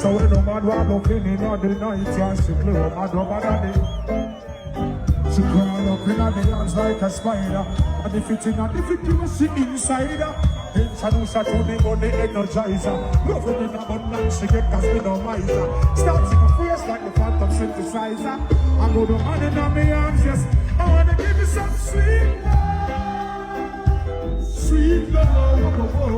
So when no man walk up in the night, and she blow mad over the day. She crawl up in the hands like a spider, and if it's in a difficult, she inside her. Introduce her to the money energizer. Love it in abundance, she get cause me no miser. Starts in a face like the phantom synthesizer. I go to man in my arms, yes. I wanna give you some sweet love. Sweet love.